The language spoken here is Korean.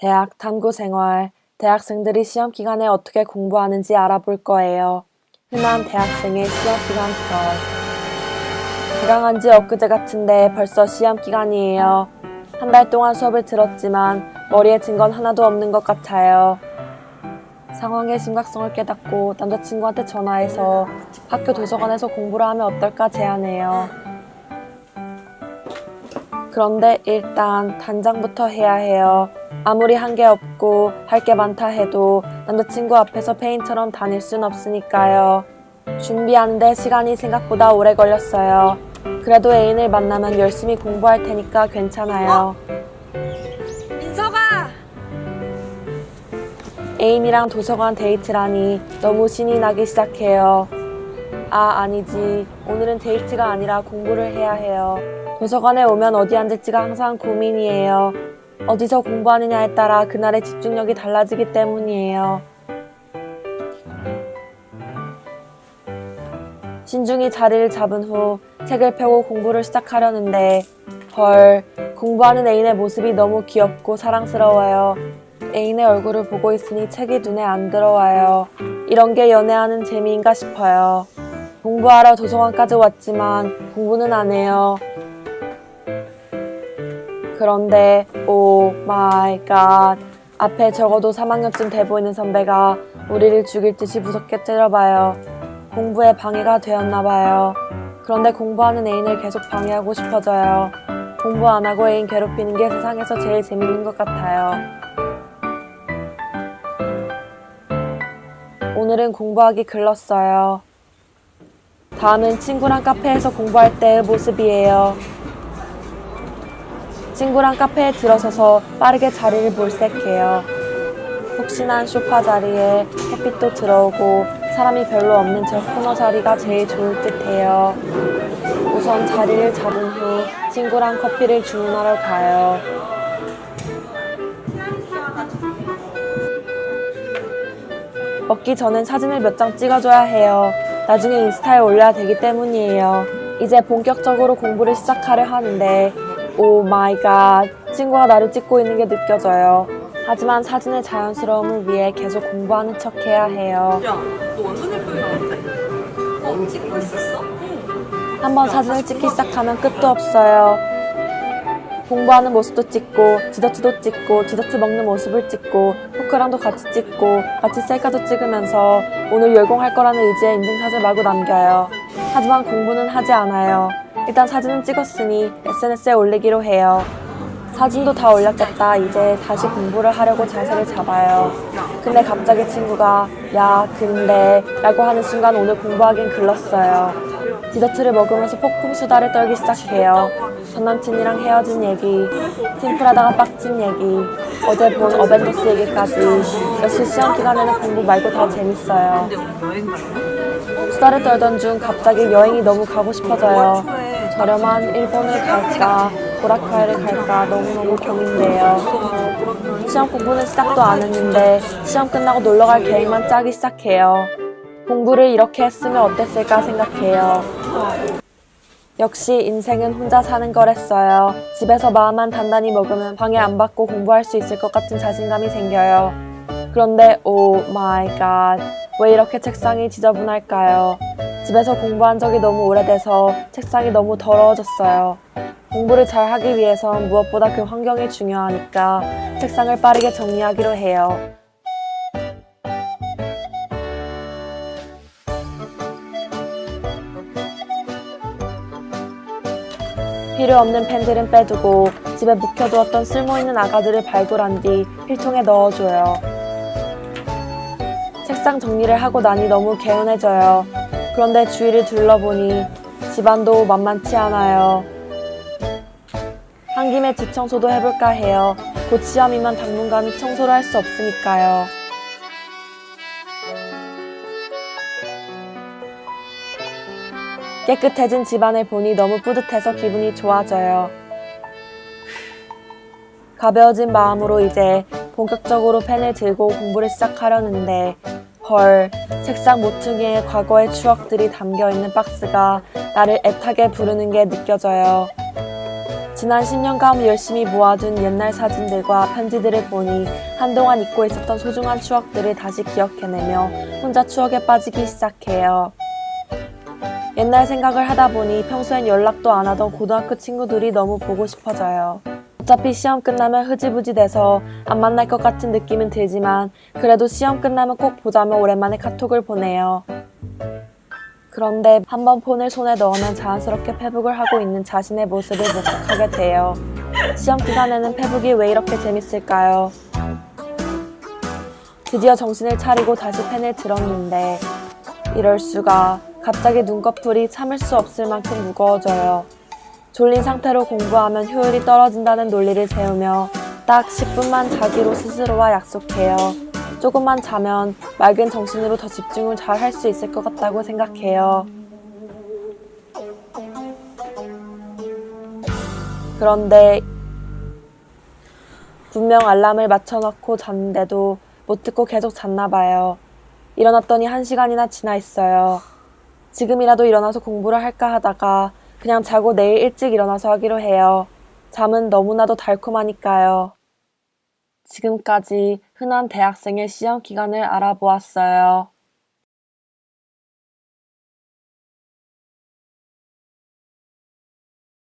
대학 탐구 생활, 대학생들이 시험 기간에 어떻게 공부하는지 알아볼 거예요. 흔한 대학생의 시험 기간표. 개강한 지 엊그제 같은데 벌써 시험 기간이에요. 한 달 동안 수업을 들었지만 머리에 든 건 하나도 없는 것 같아요. 상황의 심각성을 깨닫고 남자친구한테 전화해서 학교 도서관에서 공부를 하면 어떨까 제안해요. 그런데 일단 단장부터 해야 해요. 아무리 한 게 없고 할 게 많다 해도 남자친구 앞에서 페인처럼 다닐 순 없으니까요. 준비하는데 시간이 생각보다 오래 걸렸어요. 그래도 애인을 만나면 열심히 공부할 테니까 괜찮아요. 민서가! 애인이랑 도서관 데이트라니 너무 신이 나기 시작해요. 아니지. 오늘은 데이트가 아니라 공부를 해야 해요. 도서관에 오면 어디 앉을지가 항상 고민이에요. 어디서 공부하느냐에 따라 그날의 집중력이 달라지기 때문이에요. 신중히 자리를 잡은 후 책을 펴고 공부를 시작하려는데 헐, 공부하는 애인의 모습이 너무 귀엽고 사랑스러워요. 애인의 얼굴을 보고 있으니 책이 눈에 안 들어와요. 이런 게 연애하는 재미인가 싶어요. 공부하러 도서관까지 왔지만 공부는 안 해요. 그런데 오 마이 갓, 앞에 적어도 3학년쯤 돼 보이는 선배가 우리를 죽일 듯이 무섭게 째려봐요. 공부에 방해가 되었나 봐요. 그런데 공부하는 애인을 계속 방해하고 싶어져요. 공부 안 하고 애인 괴롭히는 게 세상에서 제일 재밌는 것 같아요. 오늘은 공부하기 글렀어요. 다음은 친구랑 카페에서 공부할 때의 모습이에요. 친구랑 카페에 들어서서 빠르게 자리를 몰색해요. 혹시나 소파 자리에 햇빛도 들어오고 사람이 별로 없는 저 코너 자리가 제일 좋을 듯해요. 우선 자리를 잡은 후 친구랑 커피를 주문하러 가요. 먹기 전엔 사진을 몇 장 찍어줘야 해요. 나중에 인스타에 올려야 되기 때문이에요. 이제 본격적으로 공부를 시작하려 하는데 오 마이 갓, 친구가 나를 찍고 있는 게 느껴져요. 하지만 사진의 자연스러움을 위해 계속 공부하는 척 해야 해요. 야, 너 완전 예쁘게 나왔대? 찍고 있었어? 응. 한번 사진을 찍기 시작하면 끝도 없어요. 공부하는 모습도 찍고 디저트도 찍고 디저트 먹는 모습을 찍고 포크랑도 같이 찍고 같이 셀카도 찍으면서 오늘 열공할 거라는 의지에 인증샷을 마구 남겨요. 하지만 공부는 하지 않아요. 일단 사진은 찍었으니 SNS에 올리기로 해요. 사진도 다 올렸겠다. 이제 다시 공부를 하려고 자세를 잡아요. 근데 갑자기 친구가 야 근데 라고 하는 순간 오늘 공부하긴 글렀어요. 디저트를 먹으면서 폭풍 수다를 떨기 시작해요. 전남친이랑 헤어진 얘기, 팀플하다가 빡친 얘기, 어제 본 어벤져스 얘기까지. 역시 시험 기간에는 공부 말고 다 재밌어요. 수다를 떨던 중 갑자기 여행이 너무 가고 싶어져요. 저렴한 일본을 갈까 보라카이를 갈까 너무너무 고민돼요. 시험 공부는 시작도 안 했는데 시험 끝나고 놀러갈 계획만 짜기 시작해요. 공부를 이렇게 했으면 어땠을까 생각해요. 역시 인생은 혼자 사는 거랬어요. 집에서 마음만 단단히 먹으면 방해 안 받고 공부할 수 있을 것 같은 자신감이 생겨요. 그런데 오 마이 갓, 왜 이렇게 책상이 지저분할까요? 집에서 공부한 적이 너무 오래돼서 책상이 너무 더러워졌어요. 공부를 잘 하기 위해선 무엇보다 그 환경이 중요하니까 책상을 빠르게 정리하기로 해요. 필요 없는 펜들은 빼두고 집에 묵혀두었던 쓸모있는 아가들을 발굴한 뒤 필통에 넣어줘요. 책상 정리를 하고 나니 너무 개운해져요. 그런데 주위를 둘러보니 집안도 만만치 않아요. 한 김에 집 청소도 해볼까 해요. 곧 시험이면 당분간은 청소를 할 수 없으니까요. 깨끗해진 집안을 보니 너무 뿌듯해서 기분이 좋아져요. 가벼워진 마음으로 이제 본격적으로 펜을 들고 공부를 시작하려는데 헐, 책상 모퉁이에 과거의 추억들이 담겨있는 박스가 나를 애타게 부르는 게 느껴져요. 지난 10년간 열심히 모아둔 옛날 사진들과 편지들을 보니 한동안 잊고 있었던 소중한 추억들을 다시 기억해내며 혼자 추억에 빠지기 시작해요. 옛날 생각을 하다 보니 평소엔 연락도 안 하던 고등학교 친구들이 너무 보고 싶어져요. 어차피 시험 끝나면 흐지부지 돼서 안 만날 것 같은 느낌은 들지만 그래도 시험 끝나면 꼭 보자며 오랜만에 카톡을 보내요. 그런데 한번 폰을 손에 넣으면 자연스럽게 페북을 하고 있는 자신의 모습을 목격하게 돼요. 시험 기간에는 페북이 왜 이렇게 재밌을까요? 드디어 정신을 차리고 다시 펜을 들었는데 이럴 수가. 갑자기 눈꺼풀이 참을 수 없을 만큼 무거워져요. 졸린 상태로 공부하면 효율이 떨어진다는 논리를 세우며 딱 10분만 자기로 스스로와 약속해요. 조금만 자면 맑은 정신으로 더 집중을 잘 할 수 있을 것 같다고 생각해요. 그런데 분명 알람을 맞춰놓고 잤는데도 못 듣고 계속 잤나 봐요. 일어났더니 1시간이나 지나 있어요. 지금이라도 일어나서 공부를 할까 하다가 그냥 자고 내일 일찍 일어나서 하기로 해요. 잠은 너무나도 달콤하니까요. 지금까지 흔한 대학생의 시험 기간을 알아보았어요.